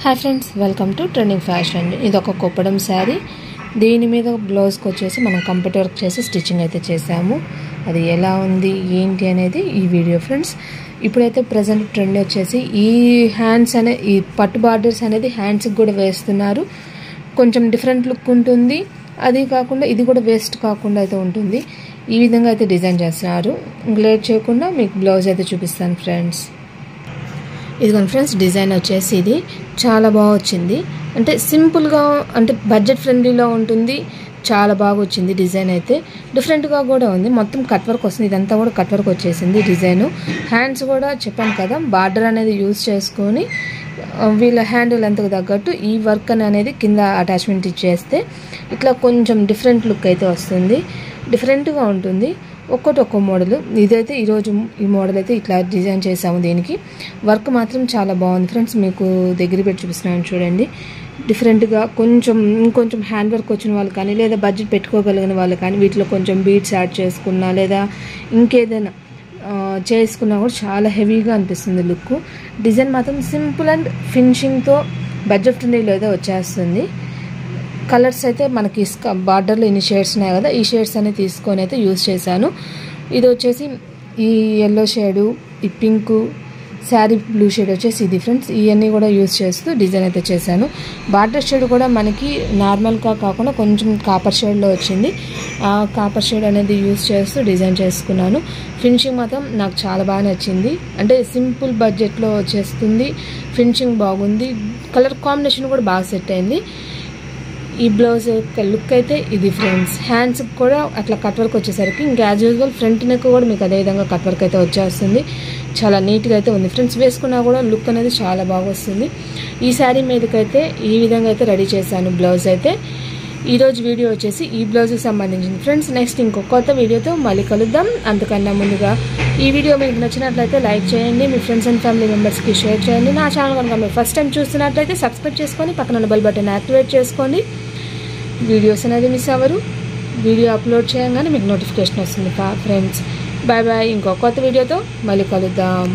Hi friends, welcome to trending fashion. ఇది ఒక కుప్పడం శారీ. దీని మీద బ్లౌజ్కి వచ్చేసి మనం కంప్యూటర్ వర్క్ చేసి స్టిచ్చింగ్ అయితే చేసాము. అది ఎలా ఉంది ఏంటి అనేది ఈ వీడియో ఫ్రెండ్స్. ఇప్పుడైతే ప్రజెంట్ ట్రెండ్ వచ్చేసి ఈ హ్యాండ్స్ ఈ పట్టు బార్డర్స్ అనేది హ్యాండ్స్కి కూడా వేస్తున్నారు. కొంచెం డిఫరెంట్ లుక్ ఉంటుంది. అది కాకుండా ఇది కూడా వేస్ట్ కాకుండా అయితే ఉంటుంది. ఈ విధంగా అయితే డిజైన్ చేస్తున్నారు. లేట్ చేయకుండా మీకు బ్లౌజ్ అయితే చూపిస్తాను ఫ్రెండ్స్. ఇదిగోండి ఫ్రెండ్స్, డిజైన్ వచ్చేసి ఇది చాలా బాగా వచ్చింది. అంటే సింపుల్గా, అంటే బడ్జెట్ ఫ్రెండ్లీలో ఉంటుంది. చాలా బాగా వచ్చింది. డిజైన్ అయితే డిఫరెంట్గా కూడా ఉంది. మొత్తం కట్ వర్క్ వస్తుంది. ఇదంతా కూడా కట్ వర్క్ వచ్చేసింది డిజైను. హ్యాండ్స్ కూడా చెప్పాను కదా, బార్డర్ అనేది యూజ్ చేసుకొని వీళ్ళ హ్యాండ్ లెంత్కి తగ్గట్టు ఈ వర్క్ అనేది కింద అటాచ్మెంట్ ఇచ్చేస్తే ఇట్లా కొంచెం డిఫరెంట్ లుక్ అయితే వస్తుంది. డిఫరెంట్గా ఉంటుంది. ఒక్కో మోడల్. ఇదైతే ఈరోజు ఈ మోడల్ అయితే ఇట్లా డిజైన్ చేసాము. దీనికి వర్క్ మాత్రం చాలా బాగుంది ఫ్రెండ్స్. మీకు దగ్గర పెట్టి చూపిస్తున్నాను చూడండి. డిఫరెంట్గా ఇంకొంచెం హ్యాండ్ వర్క్ వచ్చిన వాళ్ళు కానీ, లేదా బడ్జెట్ పెట్టుకోగలిగిన వాళ్ళు కానీ వీటిలో కొంచెం బీడ్స్ యాడ్ చేసుకున్నా, లేదా ఇంకేదైనా చేసుకున్నా కూడా చాలా హెవీగా అనిపిస్తుంది లుక్. డిజైన్ మాత్రం సింపుల్ అండ్ ఫినిషింగ్తో బడ్జెట్ ఫ్రెండ్లీలో అయితే వచ్చేస్తుంది. కలర్స్ అయితే మనకి బార్డర్లో ఇన్ని షేడ్స్ ఉన్నాయి కదా, ఈ షేడ్స్ అనేవి తీసుకొని అయితే యూజ్ చేశాను. ఇది వచ్చేసి ఈ ఎల్లో షేడు, ఈ పింకు, శారీ బ్లూ షేడ్ వచ్చేసి ఇది ఫ్రెండ్స్. ఇవన్నీ కూడా యూజ్ చేస్తూ డిజైన్ అయితే చేశాను. బార్డర్ షేడ్ కూడా మనకి నార్మల్గా కాకుండా కొంచెం కాపర్ షేడ్లో వచ్చింది. ఆ కాపర్ షేడ్ అనేది యూజ్ చేస్తూ డిజైన్ చేసుకున్నాను. ఫినిషింగ్ మాత్రం నాకు చాలా బాగా నచ్చింది. అంటే సింపుల్ బడ్జెట్లో వచ్చేస్తుంది. ఫినిషింగ్ బాగుంది. కలర్ కాంబినేషన్ కూడా బాగా సెట్ అయింది. ఈ బ్లౌజ్ యొక్క లుక్ అయితే ఇది ఫ్రెండ్స్. హ్యాండ్స్కి కూడా అట్లా కట్ వర్క్ వచ్చేసరికి ఇంకా యాజ్ యూజువల్ ఫ్రంట్ నెక్ కూడా మీకు అదేవిధంగా కట్ వర్క్ అయితే వచ్చేస్తుంది. చాలా నీట్గా అయితే ఉంది ఫ్రెండ్స్. వేసుకున్నా కూడా లుక్ అనేది చాలా బాగా వస్తుంది. ఈ శారీ మీదకైతే ఈ విధంగా అయితే రెడీ చేశాను బ్లౌజ్ అయితే. ఈరోజు వీడియో వచ్చేసి ఈ బ్లౌజ్కి సంబంధించింది ఫ్రెండ్స్. నెక్స్ట్ ఇంకో కొత్త వీడియోతో మళ్ళీ కలుద్దాం. అంతకన్నా ముందుగా ఈ వీడియో మీకు నచ్చినట్లయితే లైక్ చేయండి, మీ ఫ్రెండ్స్ అండ్ ఫ్యామిలీ మెంబర్స్కి షేర్ చేయండి. నా ఛానల్ కనుక మీరు ఫస్ట్ టైం చూస్తున్నట్లయితే సబ్స్క్రైబ్ చేసుకొని పక్కన బెల్ బటన్ యాక్టివేట్ చేసుకోండి. వీడియోస్ అనేది మిస్ అవ్వరు. వీడియో అప్లోడ్ చేయగానే మీకు నోటిఫికేషన్ వస్తుంది ఫ్రెండ్స్. Bye bye. ఇంకో కొత్త వీడియోతో మళ్ళీ కలుద్దాం.